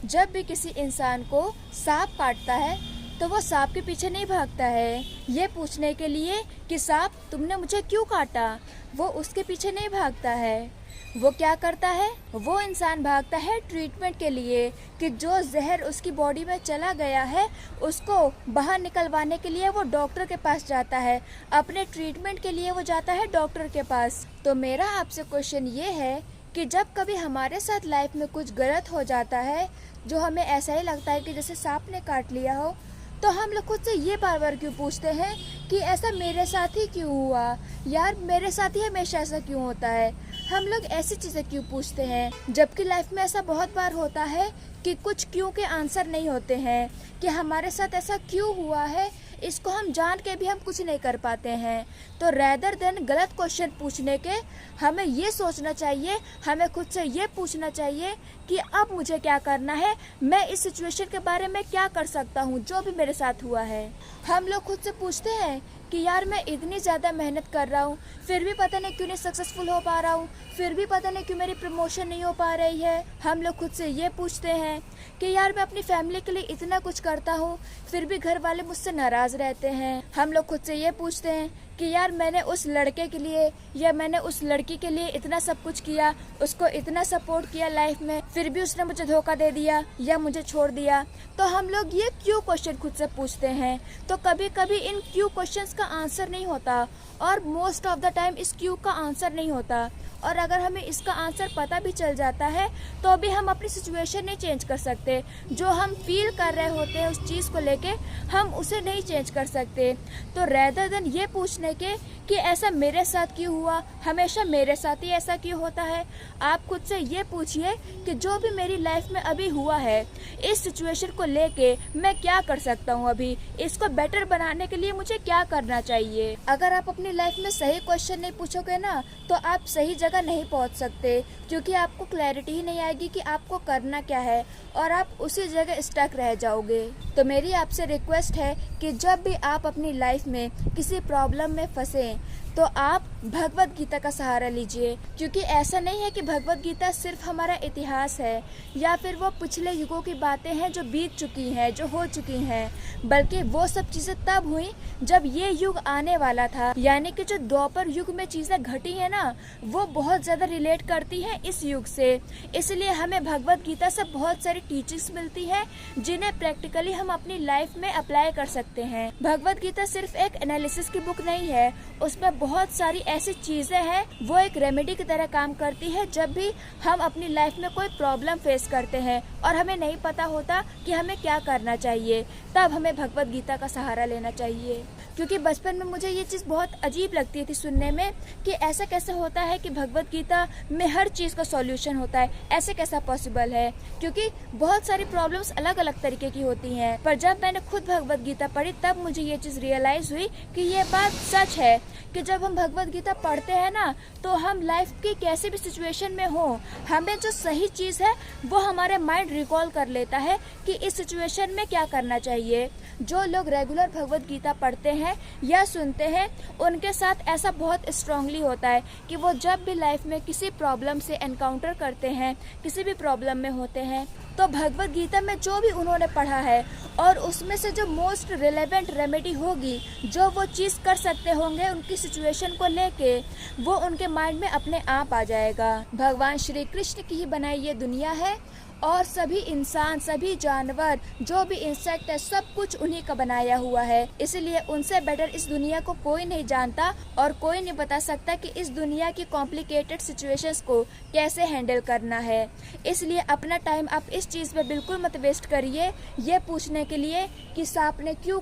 जब भी किसी इंसान को सांप काटता है तो वो सांप के पीछे नहीं भागता है ये पूछने के लिए कि सांप तुमने मुझे क्यों काटा। वो उसके पीछे नहीं भागता है। वो क्या करता है, वो इंसान भागता है ट्रीटमेंट के लिए कि जो जहर उसकी बॉडी में चला गया है उसको बाहर निकलवाने के लिए वो डॉक्टर के पास जाता है। अपने ट्रीटमेंट के लिए वो जाता है डॉक्टर के पास। तो मेरा आपसे क्वेश्चन ये है कि जब कभी हमारे साथ लाइफ में कुछ गलत हो जाता है, जो हमें ऐसा ही लगता है कि जैसे सांप ने काट लिया हो, तो हम लोग खुद से ये बार बार क्यों पूछते हैं कि ऐसा मेरे साथ ही क्यों हुआ, यार मेरे साथ ही हमेशा ऐसा क्यों होता है। हम लोग ऐसी चीज़ें क्यों पूछते हैं, जबकि लाइफ में ऐसा बहुत बार होता है कि कुछ क्यों के आंसर नहीं होते हैं कि हमारे साथ ऐसा क्यों हुआ है, इसको हम जान के भी हम कुछ नहीं कर पाते हैं। तो रैदर देन गलत क्वेश्चन पूछने के हमें ये सोचना चाहिए, हमें खुद से ये पूछना चाहिए कि अब मुझे क्या करना है, मैं इस सिचुएशन के बारे में क्या कर सकता हूँ जो भी मेरे साथ हुआ है। हम लोग खुद से पूछते हैं कि यार मैं इतनी ज़्यादा मेहनत कर रहा हूँ फिर भी पता नहीं क्यों नहीं सक्सेसफुल हो पा रहा हूँ, फिर भी पता नहीं क्यों मेरी प्रमोशन नहीं हो पा रही है। हम लोग खुद से ये पूछते हैं कि यार मैं अपनी फैमिली के लिए इतना कुछ करता हूँ फिर भी घर वाले मुझसे नाराज़ रहते हैं। हम लोग खुद से ये पूछते हैं कि यार मैंने उस लड़के के लिए या मैंने उस लड़की के लिए इतना सब कुछ किया, उसको इतना सपोर्ट किया लाइफ में, फिर भी उसने मुझे धोखा दे दिया या मुझे छोड़ दिया। तो हम लोग ये क्यों क्वेश्चन खुद से पूछते हैं। तो कभी कभी इन क्यों क्वेश्चंस का आंसर नहीं होता और मोस्ट ऑफ द टाइम इस क्यों का आंसर नहीं होता। और अगर हमें इसका आंसर पता भी चल जाता है तो भी हम अपनी सिचुएशन नहीं चेंज कर सकते। जो हम फील कर रहे होते हैं उस चीज़ को लेके हम उसे नहीं चेंज कर सकते। तो रैदर देन ये पूछने के कि ऐसा मेरे साथ क्यों हुआ, हमेशा मेरे साथ ही ऐसा क्यों होता है, आप खुद से ये पूछिए कि जो भी मेरी लाइफ में अभी हुआ है इस सिचुएशन को लेके मैं क्या कर सकता हूँ, अभी इसको बेटर बनाने के लिए मुझे क्या करना चाहिए। अगर आप अपनी लाइफ में सही क्वेश्चन नहीं पूछोगे ना तो आप सही जगह नहीं पहुंच सकते, क्योंकि आपको क्लैरिटी ही नहीं आएगी कि आपको करना क्या है और आप उसी जगह स्टक रह जाओगे। तो मेरी आपसे रिक्वेस्ट है कि जब भी आप अपनी लाइफ में किसी प्रॉब्लम में फंसे तो आप भगवत गीता का सहारा लीजिए, क्योंकि ऐसा नहीं है कि भगवत गीता सिर्फ हमारा इतिहास है या फिर वो पिछले युगों की बातें हैं जो बीत चुकी हैं, जो हो चुकी हैं, बल्कि वो सब चीज़ें तब हुई जब ये युग आने वाला था। यानी कि जो द्वापर युग में चीज़ें घटी हैं ना, वो बहुत ज़्यादा रिलेट करती हैं इस युग से। इसलिए हमें भगवत गीता से बहुत सारी टीचिंग्स मिलती हैं जिन्हें प्रैक्टिकली हम अपनी लाइफ में अप्लाई कर सकते हैं। भगवत गीता सिर्फ एक एनालिसिस की बुक नहीं है, उसमें बहुत सारी ऐसी चीजें हैं, वो एक रेमेडी की तरह काम करती है। जब भी हम अपनी लाइफ में कोई प्रॉब्लम फेस करते हैं और हमें नहीं पता होता कि हमें क्या करना चाहिए, तब हमें भगवत गीता का सहारा लेना चाहिए। क्योंकि बचपन में मुझे ये चीज़ बहुत अजीब लगती थी सुनने में कि ऐसा कैसे होता है कि भगवत गीता में हर चीज़ का सॉल्यूशन होता है, ऐसे कैसा पॉसिबल है, क्योंकि बहुत सारी प्रॉब्लम्स अलग अलग तरीके की होती हैं। पर जब मैंने खुद भगवत गीता पढ़ी तब मुझे ये चीज़ रियलाइज हुई कि ये बात सच है कि जब हम भगवत गीता पढ़ते हैं ना तो हम लाइफ की कैसी भी सिचुएशन में हो, हमें जो सही चीज़ है वो हमारे माइंड रिकॉल कर लेता है कि इस सिचुएशन में क्या करना चाहिए। जो लोग रेगुलर भगवत गीता पढ़ते हैं या सुनते हैं उनके साथ ऐसा बहुत स्ट्रांगली होता है कि वो जब भी लाइफ में किसी प्रॉब्लम से एनकाउंटर करते हैं, किसी भी प्रॉब्लम में होते हैं, तो भगवत गीता में जो भी उन्होंने पढ़ा है और उसमें से जो मोस्ट रिलेवेंट रेमेडी होगी, जो वो चीज़ कर सकते होंगे उनकी सिचुएशन को लेके, वो उनके माइंड में अपने आप आ जाएगा। भगवान श्री कृष्ण की ही बनाई ये दुनिया है और सभी इंसान, सभी जानवर, जो भी इंसेक्ट है, सब कुछ उन्हीं का बनाया हुआ है। इसलिए उनसे बेटर इस दुनिया को कोई नहीं जानता और कोई नहीं बता सकता कि इस दुनिया की कॉम्प्लिकेटेड सिचुएशंस को कैसे हैंडल करना है। इसलिए अपना टाइम आप इस चीज़ पे बिल्कुल मत वेस्ट करिए ये पूछने के लिए कि सांप ने क्यों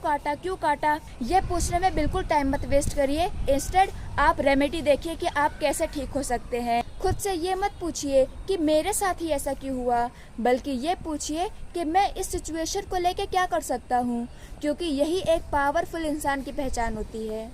काटा, ये पूछने में बिल्कुल टाइम मत वेस्ट करिए। इंस्टेड आप रेमेडी देखिए कि आप कैसे ठीक हो सकते हैं। खुद से ये मत पूछिए कि मेरे साथ ही ऐसा क्यों हुआ, बल्कि ये पूछिए कि मैं इस सिचुएशन को लेके क्या कर सकता हूँ, क्योंकि यही एक पावरफुल इंसान की पहचान होती है।